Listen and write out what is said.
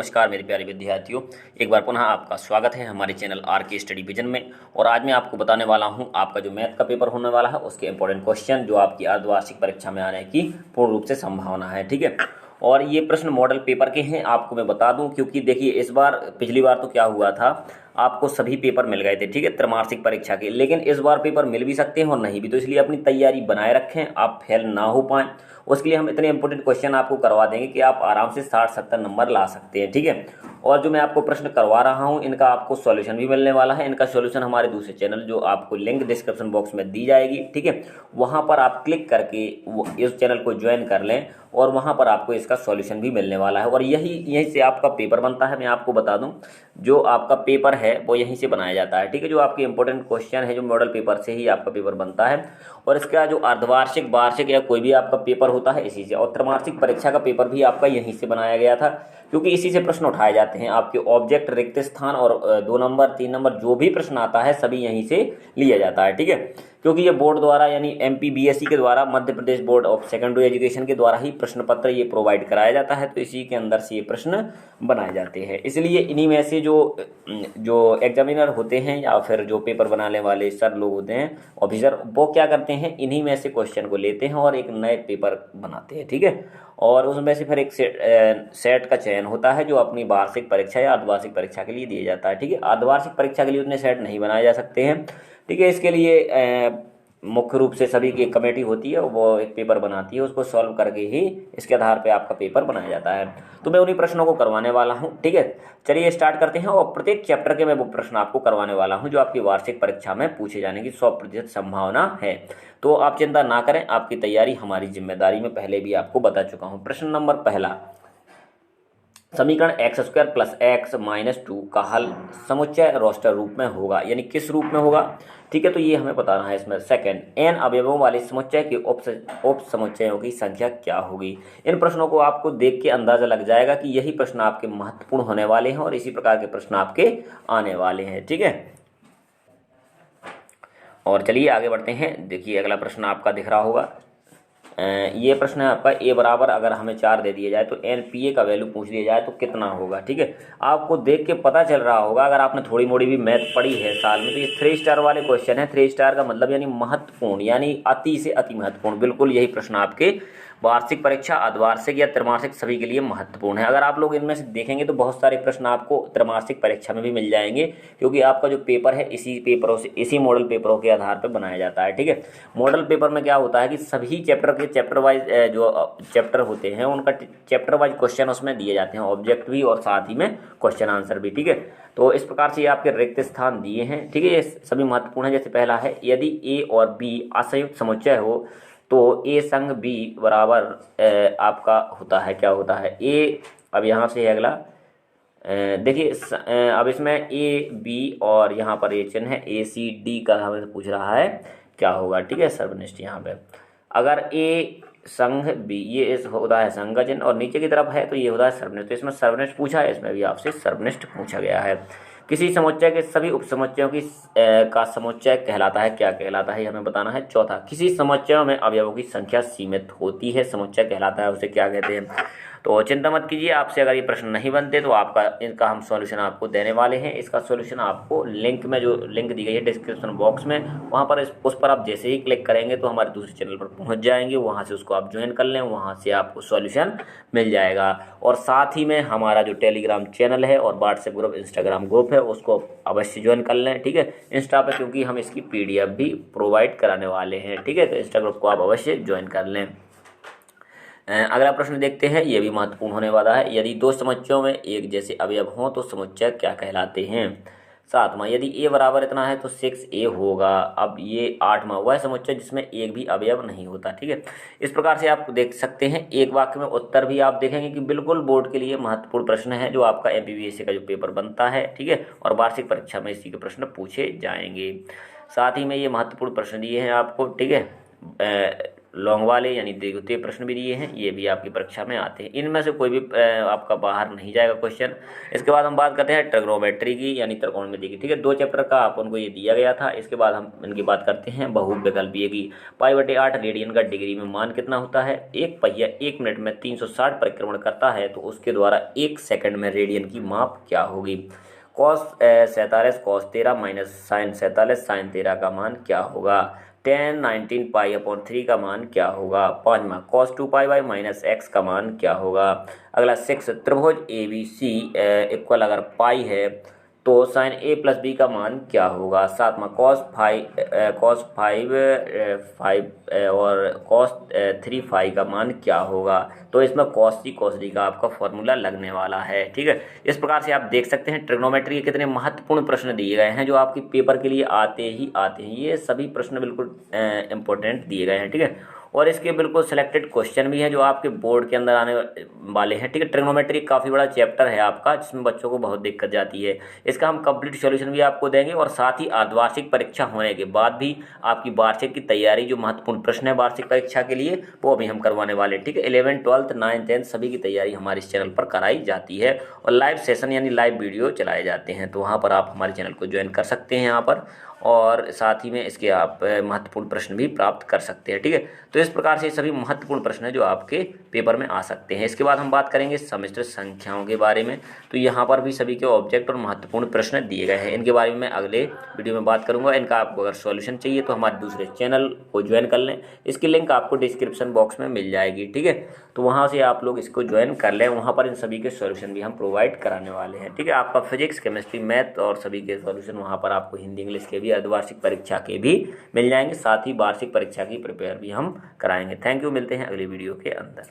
नमस्कार मेरे प्यारे विद्यार्थियों। एक बार पुनः आपका स्वागत है हमारे चैनल आर के स्टडी विजन में। और आज मैं आपको बताने वाला हूं आपका जो मैथ का पेपर होने वाला है उसके इंपॉर्टेंट क्वेश्चन जो आपकी अर्धवार्षिक परीक्षा में आने की पूर्ण रूप से संभावना है। ठीक है, और ये प्रश्न मॉडल पेपर के हैं, आपको मैं बता दूं, क्योंकि देखिए इस बार पिछली बार तो क्या हुआ था, आपको सभी पेपर मिल गए थे, ठीक है, त्रैमासिक परीक्षा के। लेकिन इस बार पेपर मिल भी सकते हैं और नहीं भी, तो इसलिए अपनी तैयारी बनाए रखें, आप फेल ना हो पाएं। उसके लिए हम इतने इंपॉर्टेंट क्वेश्चन आपको करवा देंगे कि आप आराम से 60-70 नंबर ला सकते हैं। ठीक है, और जो मैं आपको प्रश्न करवा रहा हूं इनका आपको सॉल्यूशन भी मिलने वाला है। इनका सॉल्यूशन हमारे दूसरे चैनल, जो आपको लिंक डिस्क्रिप्शन बॉक्स में दी जाएगी, ठीक है, वहां पर आप क्लिक करके इस चैनल को ज्वाइन कर लें और वहां पर आपको इसका सॉल्यूशन भी मिलने वाला है। और यहीं से आपका पेपर बनता है। मैं आपको बता दूं, जो आपका पेपर है वो यहीं से बनाया जाता है। ठीक है, जो आपके इंपॉर्टेंट क्वेश्चन है जो मॉडल पेपर से ही आपका पेपर बनता है। और इसका जो अर्धवार्षिक, वार्षिक या कोई भी आपका पेपर होता है इसी से, और त्रैमासिक परीक्षा का पेपर भी आपका यहीं से बनाया गया था, क्योंकि इसी से प्रश्न उठाए जाते हैं। आपके ऑब्जेक्ट, रिक्त स्थान और 2 नंबर 3 नंबर जो भी प्रश्न आता है सभी यहीं से लिया जाता है। ठीक है, क्योंकि ये बोर्ड द्वारा यानी MPBSE के द्वारा, Madhya Pradesh board of secondary education के द्वारा ही प्रश्न पत्र ये प्रोवाइड कराया जाता है, तो इसी के अंदर से ये प्रश्न बनाए जाते हैं। इसलिए इन्हीं में से जो एग्जामिनर होते हैं या फिर जो पेपर बनाने वाले सर लोग होते हैं, ऑफिसर, वो क्या करते हैं, इन्हीं में से क्वेश्चन को लेते हैं और एक नए पेपर बनाते हैं। ठीक है, और उसमें से फिर एक सेट का चयन होता है जो अपनी वार्षिक परीक्षा या अर्धवार्षिक परीक्षा के लिए दिया जाता है। ठीक है, अर्धवार्षिक परीक्षा के लिए उतने सेट नहीं बनाए जा सकते हैं। ठीक है, इसके लिए मुख्य रूप से सभी की एक कमेटी होती है, वो एक पेपर बनाती है, उसको सॉल्व करके ही इसके आधार पे आपका पेपर बनाया जाता है। तो मैं उन्हीं प्रश्नों को करवाने वाला हूँ। ठीक है, चलिए स्टार्ट करते हैं। और प्रत्येक चैप्टर के मैं वो प्रश्न आपको करवाने वाला हूँ जो आपकी वार्षिक परीक्षा में पूछे जाने की 100% संभावना है। तो आप चिंता ना करें, आपकी तैयारी हमारी जिम्मेदारी में पहले भी आपको बता चुका हूँ। प्रश्न नंबर पहला, समीकरण x² प्लस x माइनस 2 का हल समुच्चय रोस्टर रूप में होगा, यानी किस रूप में होगा। ठीक है, तो ये हमें बताना है। इसमें सेकंड, n अवयवों वाले समुच्चय के उप समुच्चयों की संख्या क्या होगी। इन प्रश्नों को आपको देख के अंदाजा लग जाएगा कि यही प्रश्न आपके महत्वपूर्ण होने वाले हैं और इसी प्रकार के प्रश्न आपके आने वाले हैं। ठीक है, और चलिए आगे बढ़ते हैं। देखिए अगला प्रश्न आपका दिख रहा होगा। ये प्रश्न है आपका, a बराबर अगर हमें 4 दे दिया जाए तो NPA का वैल्यू पूछ दिया जाए तो कितना होगा। ठीक है, आपको देख के पता चल रहा होगा, अगर आपने थोड़ी मोड़ी भी मैथ पढ़ी है साल में, तो ये 3 स्टार वाले क्वेश्चन है। 3 स्टार का मतलब यानी महत्वपूर्ण, यानी अति से अति महत्वपूर्ण। बिल्कुल यही प्रश्न आपके वार्षिक परीक्षा, अर्धवार्षिक या त्रैमासिक सभी के लिए महत्वपूर्ण है। अगर आप लोग इनमें से देखेंगे तो बहुत सारे प्रश्न आपको त्रैमासिक परीक्षा में भी मिल जाएंगे, क्योंकि आपका जो पेपर है इसी पेपरों से, इसी मॉडल पेपरों के आधार पर बनाया जाता है। ठीक है, मॉडल पेपर में क्या होता है कि सभी चैप्टर के चैप्टर वाइज जो चैप्टर होते हैं उनका चैप्टर वाइज क्वेश्चन उसमें दिए जाते हैं, ऑब्जेक्ट भी और साथ ही में क्वेश्चन आंसर भी। ठीक है, तो इस प्रकार से ये आपके रिक्त स्थान दिए हैं। ठीक है, ये सभी महत्वपूर्ण है। जैसे पहला है, यदि A और B असंयुक्त समुच्चय हो तो A संग B बराबर आपका होता है, क्या होता है, A। अब यहाँ से है अगला, देखिए अब इसमें A B और यहाँ पर ये चिन्ह है ACD का, हमें पूछ रहा है क्या होगा। ठीक है, सर्वनिष्ठ यहाँ पे अगर A संघ B, ये इस होता है संघ का चिन्ह और नीचे की तरफ है तो ये होता है सर्वनिष्ठ। तो इसमें सर्वनिष्ठ पूछा है, इसमें भी आपसे सर्वनिष्ठ पूछा गया है। किसी समुच्चय के सभी उपसमुच्चयों की का समुच्चय कहलाता है, क्या कहलाता है, हमें बताना है। चौथा, किसी समुच्चयों में अवयवों की संख्या सीमित होती है, समुच्चय कहलाता है, उसे क्या कहते हैं। तो चिंता मत कीजिए, आपसे अगर ये प्रश्न नहीं बनते तो आपका इनका हम सॉल्यूशन आपको देने वाले हैं। इसका सॉल्यूशन आपको लिंक में, जो लिंक दी गई है डिस्क्रिप्शन बॉक्स में, वहाँ पर उस पर आप जैसे ही क्लिक करेंगे तो हमारे दूसरे चैनल पर पहुँच जाएंगे, वहाँ से उसको आप ज्वाइन कर लें, वहाँ से आपको सॉल्यूशन मिल जाएगा। और साथ ही में हमारा जो टेलीग्राम चैनल है और व्हाट्सएप ग्रुप, इंस्टाग्राम ग्रुप है, उसको अवश्य ज्वाइन कर लें। ठीक है, इंस्टा पर क्योंकि हम इसकी PDF भी प्रोवाइड कराने वाले हैं। ठीक है, तो इंस्टा ग्रुप को आप अवश्य ज्वाइन कर लें। अगला प्रश्न देखते हैं, ये भी महत्वपूर्ण होने वाला है। यदि 2 समुच्चयों में एक जैसे अवयव हों तो समुच्चय क्या कहलाते हैं। 7वां, यदि A बराबर इतना है तो 6A होगा। अब ये 8वां, वह समुच्चय जिसमें एक भी अवयव नहीं होता। ठीक है, इस प्रकार से आप देख सकते हैं। एक वाक्य में उत्तर भी आप देखेंगे कि बिल्कुल बोर्ड के लिए महत्वपूर्ण प्रश्न है, जो आपका MPBSE का जो पेपर बनता है। ठीक है, और वार्षिक परीक्षा में इसी के प्रश्न पूछे जाएंगे। साथ ही में ये महत्वपूर्ण प्रश्न दिए हैं आपको। ठीक है, लॉन्ग वाले यानी द्विघातीय प्रश्न भी दिए हैं, ये भी आपकी परीक्षा में आते हैं। इनमें से कोई भी आपका बाहर नहीं जाएगा क्वेश्चन। इसके बाद हम बात करते हैं ट्रिग्नोमेट्री की यानी त्रिकोणमिति की। ठीक है, 2 चैप्टर का अपन को ये दिया गया था। इसके बाद हम इनकी बात करते हैं बहुविकल्पीय की। पाई/8 रेडियन का डिग्री में मान कितना होता है? एक पहिया 1 मिनट में 360 परिक्रमण करता है तो उसके द्वारा 1 सेकंड में रेडियन की माप क्या होगी? cos 47 cos 13 minus sine 47 sine 13 का मान क्या होगा? 10 19 पाई/3 का मान क्या होगा? 5वां cos 2 pi by minus x का मान क्या होगा? अगला 6 त्रिभुज ABC इक्वल अगर पाई है तो साइन A+B का मान क्या होगा? 7वां cos 5 और cos 3 फाइव का मान क्या होगा? तो इसमें cos C cos D का आपका फॉर्मूला लगने वाला है। ठीक है, इस प्रकार से आप देख सकते हैं ट्रिग्नोमेट्री के कितने महत्वपूर्ण प्रश्न दिए गए हैं जो आपके पेपर के लिए आते ही आते हैं। ये सभी प्रश्न बिल्कुल इंपॉर्टेंट दिए गए हैं। ठीक है, और इसके बिल्कुल सिलेक्टेड क्वेश्चन भी हैं जो आपके बोर्ड के अंदर आने वाले हैं। ठीक है, ट्रिग्नोमेट्री काफ़ी बड़ा चैप्टर है आपका जिसमें बच्चों को बहुत दिक्कत जाती है। इसका हम कंप्लीट सॉल्यूशन भी आपको देंगे और साथ ही अर्धवार्षिक परीक्षा होने के बाद भी आपकी वार्षिक की तैयारी जो महत्वपूर्ण प्रश्न है वार्षिक परीक्षा के लिए वो अभी हम करवाने वाले हैं। ठीक है, 11th 12th 9th 10th सभी की तैयारी हमारे इस चैनल पर कराई जाती है और लाइव सेशन यानी लाइव वीडियो चलाए जाते हैं। तो वहाँ पर आप हमारे चैनल को ज्वाइन कर सकते हैं यहाँ पर, और साथ ही में इसके आप महत्वपूर्ण प्रश्न भी प्राप्त कर सकते हैं। ठीक है, तो इस प्रकार से सभी महत्वपूर्ण प्रश्न है जो आपके पेपर में आ सकते हैं। इसके बाद हम बात करेंगे समिश्र संख्याओं के बारे में। तो यहाँ पर भी सभी के ऑब्जेक्ट और महत्वपूर्ण प्रश्न दिए गए हैं। इनके बारे में मैं अगले वीडियो में बात करूँगा। इनका आपको अगर सॉल्यूशन चाहिए तो हमारे दूसरे चैनल को ज्वाइन कर लें, इसकी लिंक आपको डिस्क्रिप्शन बॉक्स में मिल जाएगी। ठीक है, तो वहाँ से आप लोग इसको ज्वाइन कर लें, वहाँ पर इन सभी के सॉल्यूशन भी हम प्रोवाइड कराने वाले हैं। ठीक है, आपका फिजिक्स केमिस्ट्री मैथ और सभी के सॉल्यूशन वहाँ पर आपको हिंदी इंग्लिश के भी अर्धवार्षिक परीक्षा के भी मिल जाएंगे, साथ ही वार्षिक परीक्षा की प्रिपेयर भी हम कराएंगे। थैंक यू, मिलते हैं अगली वीडियो के अंदर।